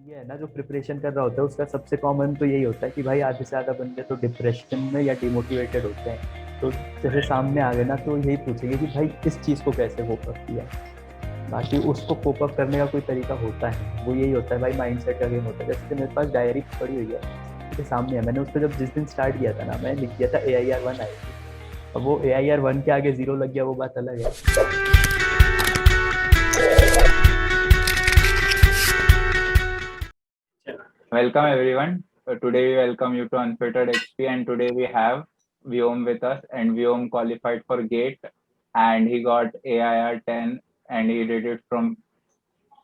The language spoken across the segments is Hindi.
ये है ना, जो प्रिपरेशन कर रहा होता है उसका सबसे कॉमन तो यही होता है कि भाई आधे से ज़्यादा बंदे तो डिप्रेशन में या डिमोटिवेटेड होते हैं। तो जैसे सामने आ गए ना तो यही पूछेंगे कि भाई इस चीज़ को कैसे कोप अप किया। बाकी उसको कोप अप करने का कोई तरीका होता है, वो यही होता है भाई, माइंडसेट का गेम होता है। जैसे कि मेरे पास डायरी पड़ी हुई है, उसके सामने है, मैंने उस पर जब जिस दिन स्टार्ट किया था ना, मैंने लिख दिया था AIR 1 आएगी। अब वो AIR 1 के आगे जीरो लग गया, वो बात अलग है। Welcome everyone. Today we welcome you to Unfiltered XP, and today we have Vyom with us. And Vyom qualified for GATE, and he got AIR 10, and he did it from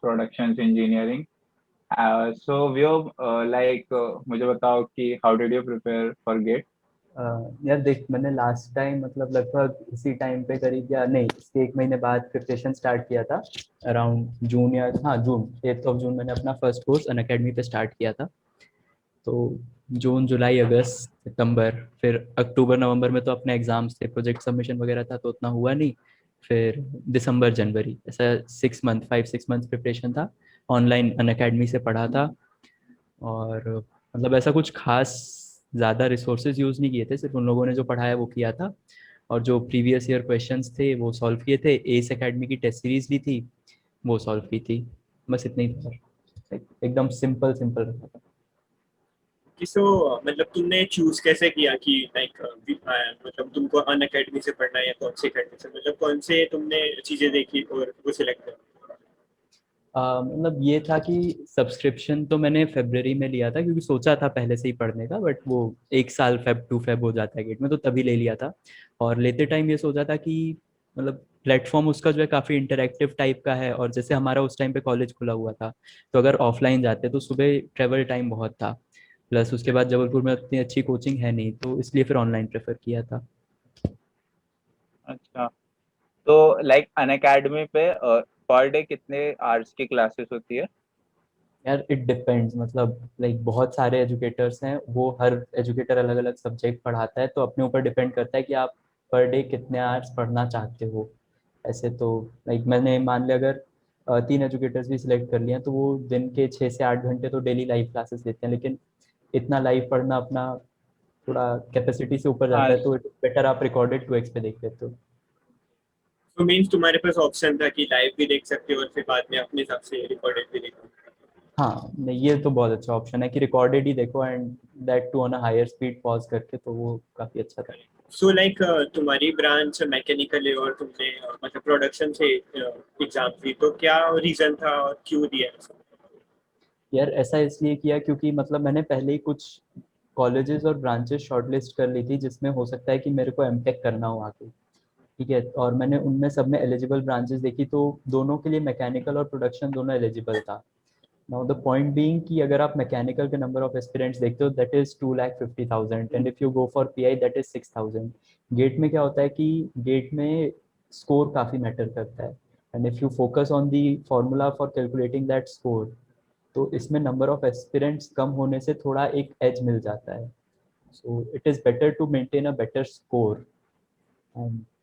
productions engineering. So Vyom, मुझे बताओ कि how did you prepare for GATE? यार देख, मैंने लास्ट टाइम मतलब लगभग इसी टाइम पे करीब, या नहीं इसके एक महीने बाद प्रिपरेशन स्टार्ट किया था। अराउंड जून, या हाँ जून, 8 जून मैंने अपना फर्स्ट कोर्स अनअकैडमी पे स्टार्ट किया था। तो जून जुलाई अगस्त सितंबर, फिर अक्टूबर नवंबर में तो अपने एग्जाम्स थे, प्रोजेक्ट सबमिशन वगैरह था, तो उतना हुआ नहीं। फिर दिसंबर जनवरी, ऐसा 5 6 मंथ प्रिपरेशन था। ऑनलाइन अनअकैडमी से पढ़ा था। और मतलब ऐसा कुछ खास ज़्यादा रिसोर्सेज यूज़ नहीं किए थे, सिर्फ उन लोगों ने जो पढ़ाया वो किया था। और जो प्रीवियस ईयर क्वेश्चंस थे वो सॉल्व किए थे, एस एकेडमी की टेस्ट सीरीज ली थी, वो सॉल्व की थी। बस इतना ही था। एकदम सिंपल सिंपल रखा था। कि सो मतलब तुमने चूज कैसे किया कि लाइक मतलब तुमको अन अकेडमी से पढ़ना है या कौन सी अकेडमी से, मतलब कौन से तुमने चीजें देखी और वो सिलेक्ट कर? मतलब ये था कि सब्सक्रिप्शन तो मैंने फेब्रवरी में लिया था, क्योंकि सोचा था पहले से ही पढ़ने का, बट वो एक साल फेब 2 फेब हो जाता है गेट में, तो तभी ले लिया था। और लेते टाइम ये सोचा था कि मतलब प्लेटफॉर्म उसका जो है काफ़ी इंटरेक्टिव टाइप का है, और जैसे हमारा उस टाइम पे कॉलेज खुला हुआ था, तो अगर ऑफलाइन जाते तो सुबह ट्रेवल टाइम बहुत था। प्लस उसके बाद जबलपुर में उतनी अच्छी कोचिंग है नहीं, तो इसलिए फिर ऑनलाइन प्रेफर किया था। अच्छा, तो लाइक अनअकैडमी पे पर डे कितने आवर्स की क्लासेस होती है? यार इट डिपेंड्स, मतलब लाइक बहुत सारे एजुकेटर्स हैं, वो हर एजुकेटर अलग अलग सब्जेक्ट पढ़ाता है, तो अपने ऊपर डिपेंड करता है कि आप पर डे कितने आवर्स पढ़ना चाहते हो। ऐसे तो लाइक मैंने मान लिया, अगर 3 एजुकेटर्स भी सिलेक्ट कर लिए हैं, तो वो दिन के 6 से 8 घंटे तो डेली लाइव क्लासेस लेते हैं, लेकिन इतना लाइव पढ़ना अपना थोड़ा कैपेसिटी से ऊपर जाता हाँ। है, तो इट बेटर आप रिकॉर्डेड 2x पे देख लेते हो। तो मींस तुम्हारे पास ऑप्शन था कि लाइव भी देख सकते हो और फिर बाद में अपने हिसाब से रिकॉर्डेड भी देखो। हाँ नहीं, ये तो बहुत अच्छा ऑप्शन है कि रिकॉर्डेड ही देखो, and that too on a higher speed pause करके, तो वो काफ़ी अच्छा था। सो लाइक तुम्हारी ब्रांच मैकेनिकल है और तुमने मतलब प्रोडक्शन से एग्जाम दी, तो क्या रीजन था और क्यों दिया ऐसा? यार ऐसा इसलिए किया क्योंकि मतलब मैंने पहले ही कुछ कॉलेजेस और ब्रांचेस शॉर्टलिस्ट कर ली थी, जिसमें हो सकता है कि मेरे को एमटेक करना हो आगे। ठीक है, और मैंने उनमें सब में एलिजिबल ब्रांचेस देखी, तो दोनों के लिए मैकेनिकल और प्रोडक्शन दोनों एलिजिबल था। नाउ द पॉइंट बीइंग कि अगर आप मैकेनिकल के नंबर ऑफ एस्पिरेंट्स देखते हो, that is 2,50,000, and if you go for PI that is 6,000। GATE में क्या होता है कि गेट में स्कोर काफ़ी मैटर करता है, and if you focus on the formula for calculating that score, तो इसमें नंबर ऑफ एस्पिरेंट्स कम होने से थोड़ा एक एज मिल जाता है। So it is better to maintain a better score.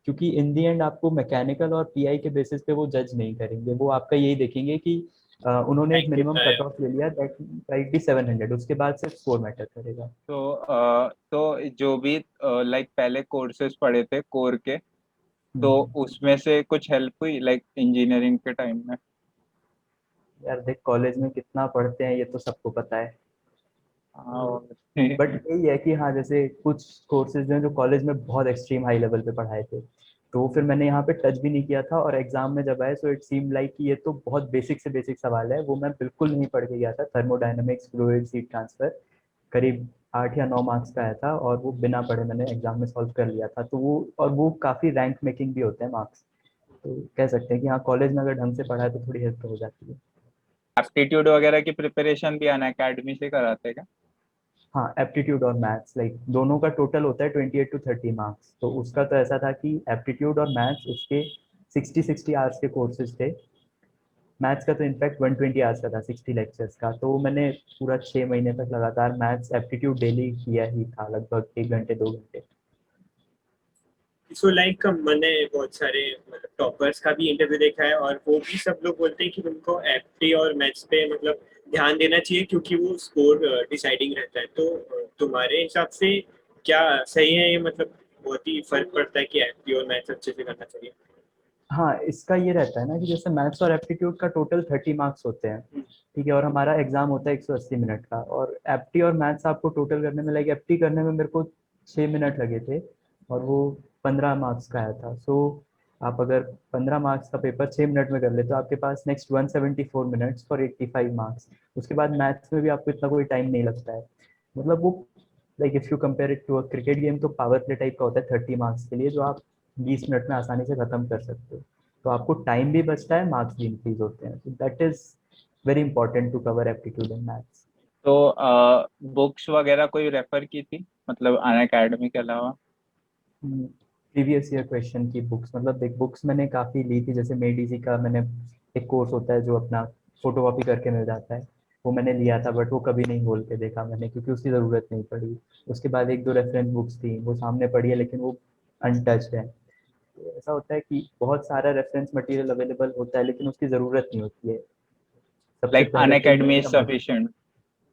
क्योंकि इन दी एंड आपको मैकेनिकल और पीआई के बेसिस पे वो जज नहीं करेंगे, वो आपका यही देखेंगे कि उन्होंने एक रैंक मिनिमम कितना कट है? ऑफ ले लिया, दैट राइट भी 700, उसके बाद सिर्फ स्कोर मैटर करेगा। तो जो भी लाइक पहले कोर्सेज पढ़े थे कोर के, तो हम्म। उसमें से कुछ हेल्प हुई लाइक इंजीनियरिंग के टाइम में? यार देख, कॉलेज में कितना पढ़ते हैं ये तो सबको पता है। हाँ। बट यही है कि हाँ, जैसे कुछ कोर्सेज हैं जो कॉलेज में बहुत एक्सट्रीम हाई लेवल पे पढ़ाए थे, तो फिर मैंने यहाँ पे टच भी नहीं किया था, और एग्जाम में जब आए सो इट सीम लाइक कि ये तो बहुत बेसिक से बेसिक सवाल है, वो मैं बिल्कुल नहीं पढ़ के गया था। थर्मोडायनेमिक्स, फ्लूइड, हीट ट्रांसफर, करीब 8 या 9 मार्क्स का आया था, और वो बिना पढ़े मैंने एग्जाम में सॉल्व कर लिया था। तो वो, और वो काफ़ी रैंक मेकिंग भी होते हैं मार्क्स, तो कह सकते हैं कि हाँ, कॉलेज में अगर ढंग से पढ़ा है तो थोड़ी हेल्प तो हो जाती है। एप्टीट्यूड वगैरह की प्रिपरेशन भी अन अकेडमी से कराते हैं क्या? हाँ, एप्टीट्यूड और मैथ्स लाइक दोनों का टोटल होता है 28 to 30 मार्क्स, तो उसका तो ऐसा था कि एप्टीट्यूड और मैथ्स उसके 60 आवर्स के कोर्सेज थे। मैथ्स का तो इनफैक्ट 120 आवर्स का था, 60 लेक्चर्स का, तो मैंने पूरा 6 महीने तक लगातार मैथ्स एप्टीट्यूड डेली किया ही था, लगभग 1 घंटे 2 घंटे। सो लाइक मैंने बहुत सारे टॉपर्स का भी इंटरव्यू देखा है और वो भी सब लोग बोलते हैं कि उनको एप्टी और मैथ्स पे मतलब ध्यान देना चाहिए क्योंकि वो स्कोर डिसाइडिंग रहता है। तो तुम्हारे हिसाब से क्या सही है ये, मतलब बहुत ही फर्क पड़ता है कि एप्टी और मैथ्स अच्छे से करना चाहिए? हाँ, इसका ये रहता है ना कि जैसे मैथ्स और एप्टीट्यूड का टोटल 30 मार्क्स होते हैं, ठीक है, और हमारा एग्जाम होता है 180 मिनट का, और एप्टी और मैथ्स आपको टोटल करने में, लाइक एप्टी करने में मेरे को 6 मिनट लगे थे और वो 15 मार्क्स का आया था। सो आप अगर 15 मार्क्स का पेपर 6 मिनट में कर ले तो आपके पास नेक्स्ट 174 मिनट्स फॉर 85 मार्क्स। उसके बाद मैथ्स में भी आपको इतना कोई टाइम नहीं लगता है, मतलब वो like if you compare it to a cricket game तो पावर प्ले टाइप का होता है 30 मार्क्स के लिए, जो आप 20 मिनट में आसानी से खत्म कर सकते हो। तो आपको टाइम भी बचता है, मार्क्स भी इंक्रीज होते हैं, तो that is very important to cover aptitude in maths. तो बुक्स वगैरह कोई रेफर की थी, मतलब अन अकेडमी के अलावा? प्रीवियस ईयर क्वेश्चन की बुक्स, मतलब देख बुक्स मैंने काफ़ी ली थी, जैसे मेडीजी का मैंने, एक कोर्स होता है जो अपना फोटोकॉपी करके मिल जाता है, वो मैंने लिया था, बट वो कभी नहीं खोल के देखा मैंने क्योंकि उसकी ज़रूरत नहीं पड़ी। उसके बाद एक दो रेफरेंस बुक्स थी, वो सामने पड़ी है लेकिन वो अनटच्ड है। तो ऐसा होता है कि बहुत सारा रेफरेंस मटेरियल अवेलेबल होता है लेकिन उसकी ज़रूरत नहीं होती है। सबसे लाइक अन पहला तो ये अकेडमी इज समझ, sufficient?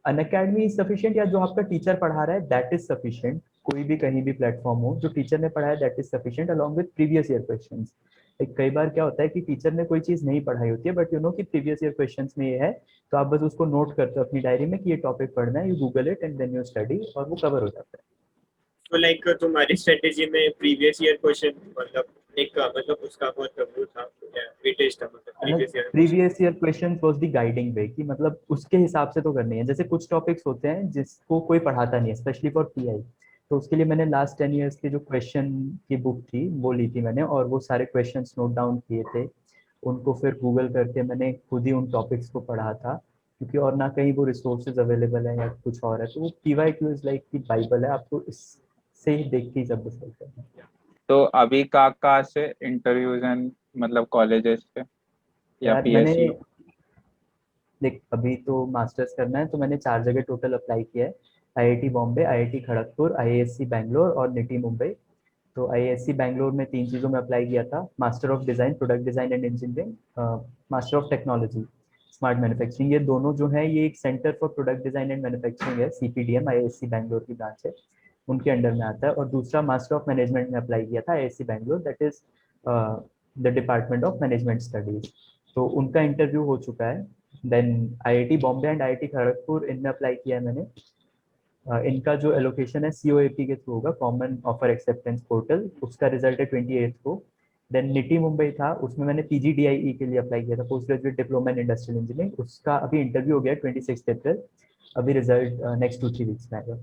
Unacademy is sufficient, या जो आपका टीचर पढ़ा रहा है दैट इज सफिशियंट। कोई भी कहीं भी प्लेटफॉर्म हो, जो टीचर ने पढ़ाया that is sufficient along with previous year questions. कई बार क्या होता है कि टीचर ने कोई चीज़ नहीं पढ़ाई होती है बट यू नो कि प्रीवियस ईयर क्वेश्चंस में ये है, तो आप बस उसको नोट करते हो अपनी डायरी में कि ये टॉपिक पढ़ना है, you Google it and then you study, और वो कवर हो जाता है। तो लाइक तुम्हारी स्ट्रेटेजी में प्रीवियस ईयर क्वेश्चन, मतलब एक मतलब उसका बहुत वो था, वेटेज था, मतलब previous year question? Previous year question was the guiding way, कि मतलब उसके हिसाब से तो करनी है। जैसे कुछ टॉपिक्स होते हैं जिसको कोई पढ़ाता नहीं है, स्पेशली फॉर पीआई, तो उसके लिए मैंने लास्ट 10 ईयर्स के जो क्वेश्चन की बुक थी वो ली थी मैंने, और वो सारे क्वेश्चन नोट डाउन किए थे। उनको फिर गूगल करके मैंने खुद ही उन टॉपिक्स को पढ़ा था, क्योंकि और ना कहीं वो रिसोर्सेज अवेलेबल है या कुछ और है, तो वो पीवाई क्यू इज लाइक की बाइबल है, आपको इससे ही देख के ही सब डिसाइड करना है। तो अभी कहाँ से इंटरव्यूज एंड मतलब कॉलेजेस से या यार मैंने, पीएसयू? देख अभी तो मास्टर्स करना है तो मैंने 4 जगह टोटल अप्लाई किया है। IIT Bombay, IIT Kharagpur, IISc Bangalore और निटी मुंबई। तो आईआईएससी बैंगलोर में 3 चीज़ों में अप्लाई किया था, master of design product design and engineering, master of technology smart manufacturing. ये दोनों जो है ये एक centre for product design and manufacturing है, सीपीडीएम, आईआईएससी बैंगलोर की ब्रांच है, उनके अंडर में आता है। और दूसरा मास्टर ऑफ मैनेजमेंट में अप्लाई किया था IISc Bangalore, that is the department of management studies. तो उनका इंटरव्यू हो चुका है। Then IIT Bombay and IIT Kharagpur, इनमें अप्लाई किया है मैंने। इनका जो एलोकेशन है सीओएपी के थ्रू होगा, कॉमन ऑफर एक्सेप्टेंस पोर्टल, उसका रिजल्ट है 28 को। देन निटी मुंबई था, उसमें मैंने पीजीडीआईई के लिए अप्लाई किया था, post graduate diploma in industrial engineering, उसका अभी इंटरव्यू हो गया 26 अप्रैल, अभी रिजल्ट नेक्स्ट 2-3 वीक्स में आएगा।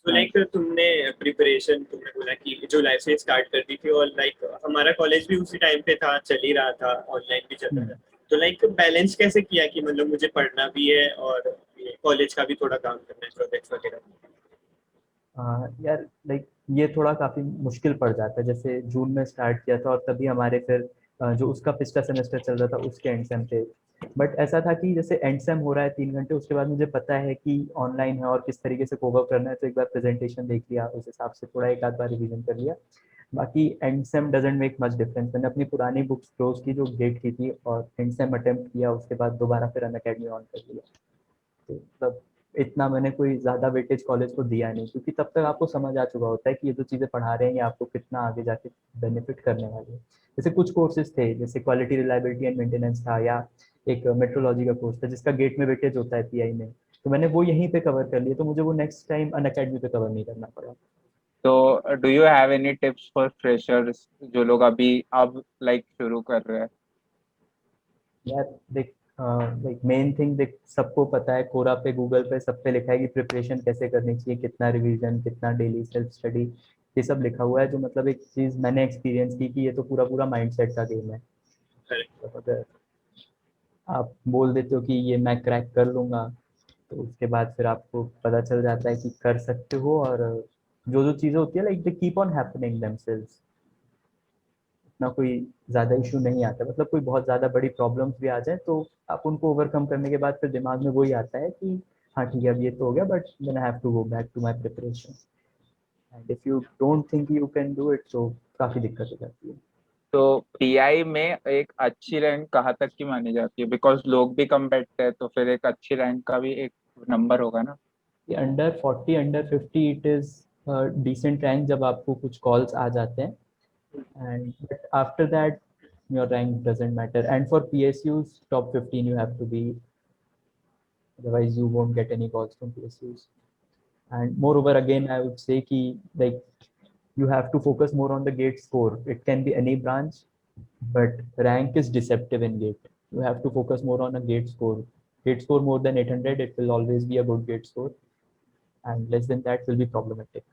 तो लाइक तुमने प्रिपरेशन, तुमने बोला कि जुलाई से स्टार्ट कर दी थी, और लाइक हमारा कॉलेज भी उसी टाइम पे था, चल ही रहा था, ऑनलाइन भी चल रहा था। तो लाइक बैलेंस कैसे किया कि मतलब मुझे पढ़ना भी है और कॉलेज का भी थोड़ा काम करना है, प्रोजेक्ट्स वगैरह? यार लाइक ये थोड़ा काफ़ी मुश्किल पड़ जाता है, जैसे जून में स्टार्ट किया था और तभी हमारे फिर जो उसका पिछला सेमेस्टर चल रहा था उसके एंड सेम थे। बट ऐसा था कि जैसे एंड सेम हो रहा है 3 घंटे, उसके बाद मुझे पता है कि ऑनलाइन है और किस तरीके से कोवर करना है, तो एक बार प्रेजेंटेशन देख लिया, उस हिसाब से थोड़ा एक आध बार रिवीजन कर लिया। बाकी and same doesn't make much difference. मैंने अपनी पुरानी बुक्स क्लोज की जो गेट की थी और एंड सेम अटेम्प्ट किया, उसके बाद दोबारा फिर अन अकेडमी ऑन कर लिया। तो मतलब इतना मैंने कोई ज़्यादा वेटेज कॉलेज को दिया नहीं, क्योंकि तब तक आपको समझ आ चुका होता है कि ये जो चीज़ें पढ़ा रहे हैं ये आपको कितना आगे जाके बेनिफिट करने वाले हैं। जैसे कुछ कोर्सेज थे, जैसे क्वालिटी रिलायबिलिटी एंड मेंटेनेंस था, या एक मेट्रोलॉजी का कोर्स था जिसका गेट में वेटेज होता है पीआई में, तो मैंने वो यहीं पे कवर कर लिया, तो मुझे वो नेक्स्ट टाइम अन अकेडमी पे कवर नहीं करना पड़ा। तो do you have any tips for freshers जो लोग अभी अब लाइक शुरू कर रहे हैं? यार देख, लाइक मेन थिंग देख, सबको पता है, कोरा पे गूगल पे सब पे लिखा है कि प्रिपरेशन कैसे करनी चाहिए, कितना रिवीजन, कितना डेली सेल्फ स्टडी, ये सब लिखा हुआ है। जो मतलब एक चीज़ मैंने एक्सपीरियंस की कि ये तो पूरा पूरा माइंडसेट का गेम है। तो अगर आप बोल देते हो कि ये मैं क्रैक कर लूँगा, तो उसके बाद फिर आपको पता चल जाता है कि कर सकते हो, और जो जो चीज़ें होती है like they keep on happening themselves, इतना कोई ज़्यादा इशू नहीं आता। मतलब कोई बहुत ज़्यादा बड़ी प्रॉब्लम्स भी आ जाए तो आप उनको ओवरकम करने के बाद फिर दिमाग में वही आता है कि हाँ ठीक है अब ये तो हो गया, but then I have to go back to my preparation. And if you don't think you can do it, तो काफ़ी दिक्कत हो जाती है। तो पीआई में एक अच्छी रैंक कहाँ तक की मानी जाती है? बिकॉज लोग भी कम बैठते हैं, तो फिर एक अच्छी रैंक का भी एक नंबर होगा ना। Under 40 under 50 it is decent rank जब आपको कुछ कॉल्स आ जाते हैं, and but after that your rank doesn't matter, and for PSUs top 15 you have to be, otherwise you won't get any calls from PSUs. And moreover again I would say ki like you have to focus more on the gate score. It can be any branch, but rank is deceptive in gate. You have to focus more on a gate score. Gate score more than 800, it will always be a good gate score, and less than that will be problematic.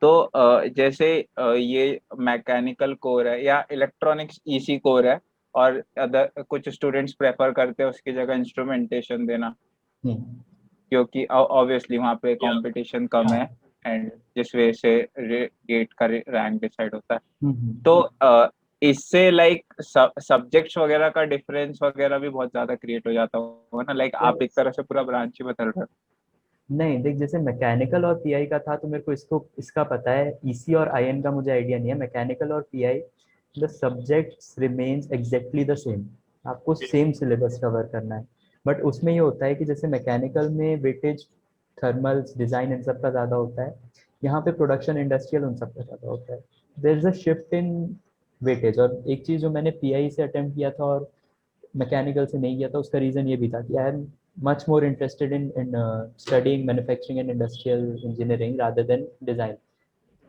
तो जैसे ये मैकेनिकल कोर है या इलेक्ट्रॉनिक्स ईसी कोर है, और अदर कुछ स्टूडेंट्स प्रेफर करते हैं उसकी जगह इंस्ट्रूमेंटेशन देना, Hmm. क्योंकि ऑब्वियसली वहाँ पे कंपटीशन कम है, एंड जिस वजह से गेट का रैंक डिसाइड होता है। तो इससे लाइक सब्जेक्ट्स वगैरह का डिफरेंस वगैरह भी बहुत ज्यादा क्रिएट हो जाता होगा ना, लाइक आप एक तरह से पूरा ब्रांच ही बदल रहे हो। नहीं देख, जैसे मैकेनिकल और पीआई का था तो मेरे को इसका पता है, ईसी और आईएन का मुझे आइडिया नहीं है। मैकेनिकल और pi the subjects remains exactly the same, आपको सेम सिलेबस कवर करना है, बट उसमें ये होता है कि जैसे मैकेनिकल में वेटेज थर्मल्स डिजाइन इन सब का ज़्यादा होता है, यहाँ पे प्रोडक्शन इंडस्ट्रियल उन सब का ज़्यादा होता है। There is a shift in weightage. और एक चीज़ जो मैंने पीआई से अटेम्प्ट किया था और मैकेनिकल से नहीं किया था, उसका रीज़न ये भी था कि I am much more interested in studying manufacturing and industrial engineering rather than design.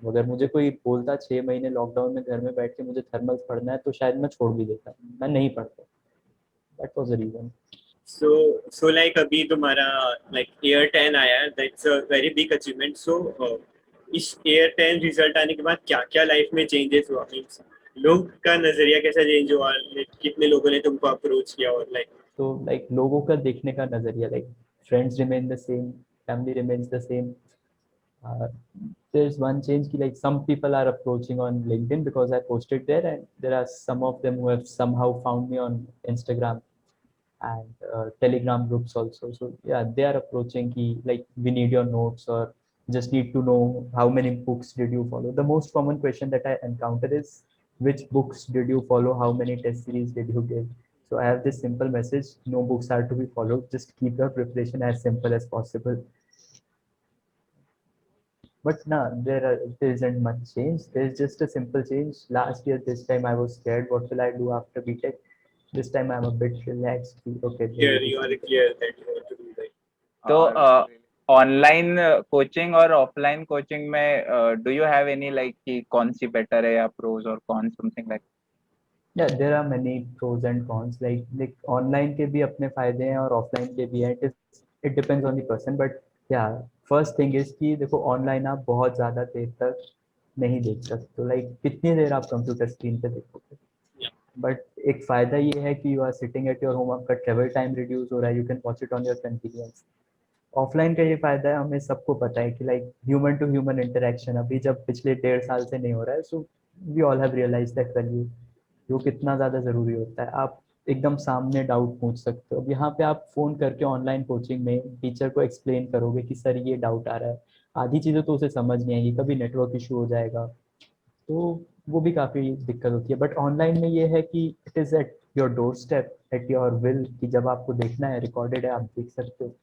अगर मुझे कोई बोलता 6 महीने लॉकडाउन में घर में बैठ के मुझे थर्मल्स पढ़ना है तो शायद मैं छोड़ भी देता, मैं नहीं पढ़ता। That was the reason. So like अभी तुम्हारा like year 10 आया है, that's a very big achievement. So इस year 10 रिजल्ट आने के बाद क्या क्या लाइफ में चेंजेस हुआ, मीन्स लोग का नजरिया कैसा चेंज हुआ, कितने लोगों ने तुमको अप्रोच किया, और लाइक तो लाइक लोगों का देखने का नजरिया, like friends remain the same, family remains the same. There's one change ki like some people are approaching on LinkedIn because I posted there, and there are some of them who have somehow found me on Instagram and Telegram groups also. So yeah, they are approaching ki like we need your notes, or just need to know how many books did you follow. The most common question that I encounter is which books did you follow, how many test series did you give. So I have this simple message: no books are to be followed, just keep your preparation as simple as possible. But no, there isn't much change. There's just a simple change. Last year, this time I was scared. What will I do after BTech? This time I'm a bit relaxed. Okay, here you are clear that you want to do that. तो ऑनलाइन कोचिंग और ऑफलाइन कोचिंग में do you have any like कि कौन सी बेटर है, या प्रोज और cons, something like? Yeah, there are many pros and cons. Like online के भी अपने फायदे हैं और offline के भी हैं. It depends on the person. But yeah, first thing is कि देखो online आप बहुत ज़्यादा देर तक नहीं देख सकते हो. Like कितनी देर आप कंप्यूटर स्क्रीन पे देखोगे. बट एक फायदा ये है कि you are sitting at your home, आपका ट्रेवल टाइम रिड्यूस हो रहा है, you can watch it on your convenience. Offline का ये फायदा है, हमें सबको पता है कि like human to human interaction अभी जब पिछले 1.5 साल से नहीं हो रहा है, so we all have realise that value, वो कितना ज़्यादा ज़रूरी होता है। आप एकदम सामने डाउट पूछ सकते हो। अब यहाँ पे आप फ़ोन करके ऑनलाइन कोचिंग में टीचर को एक्सप्लेन करोगे कि सर ये डाउट आ रहा है, आधी चीज़ें तो उसे समझ नहीं आएगी, कभी नेटवर्क इशू हो जाएगा, तो वो भी काफ़ी दिक्कत होती है। बट ऑनलाइन में ये है कि it is at your door step, at your will, कि जब आपको देखना है रिकॉर्डेड है, आप देख सकते हो।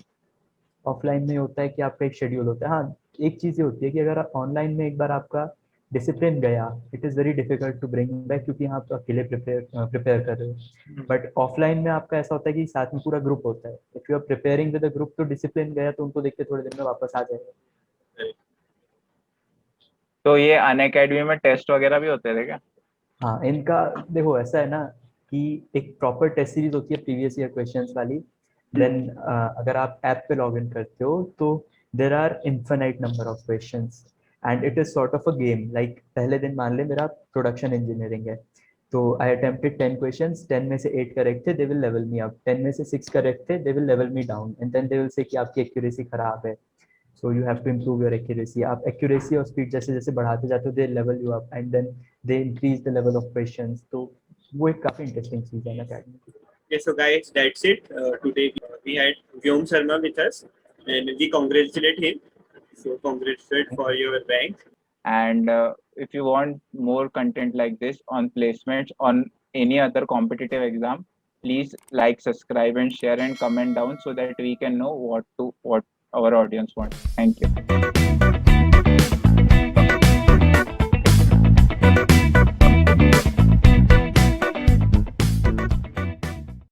ऑफलाइन में होता है कि आपका एक शेड्यूल होता है। हाँ, एक चीज़ ये होती है कि अगर ऑनलाइन में एक बार आपका डिसिप्लिन गया, it is very difficult to bring back, क्योंकि यहाँ आप अकेले प्रिपेयर कर रहे हो। बट ऑफलाइन में आपका ऐसा होता है कि साथ में पूरा ग्रुप होता है। If you are preparing with a group तो डिसिप्लिन गया तो उनको देख के थोड़े दिन में वापस आ जाएगा। तो ये अनअकैडमी में टेस्ट वगैरह भी होते थे क्या? हाँ, इनका देखो ऐसा है ना कि एक प्रॉपर टेस्ट सीरीज होती है प्रीवियस ईयर क्वेश्चंस वाली। देन अगर आप ऐप पे लॉग इन करते हो तो there are infinite number of questions, and it is sort of a game. Like पहले दिन मान ले मेरा प्रोडक्शन इंजीनियरिंग है, तो आई अटेम्प्टेड 10 क्वेश्चंस, 10 में से 8 करेक्ट थे, they will level me up. 10 में से 6 करेक्ट थे, they will level me down, and then they will say कि आपकी एक्यूरेसी खराब है, so you have to improve your accuracy. आप accuracy और speed जैसे जैसे बढ़ाते जाते हो, they level you up and then they increase the level of questions. तो वो एक काफी interesting चीज है academy की। Okay, so guys, that's it. Today we had Vyom Sharma with us, and we congratulate him. So congratulate for your rank. And if you want more content like this on placements on any other competitive exam, please like, subscribe, and share and comment down so that we can know what our audience wants. Thank you.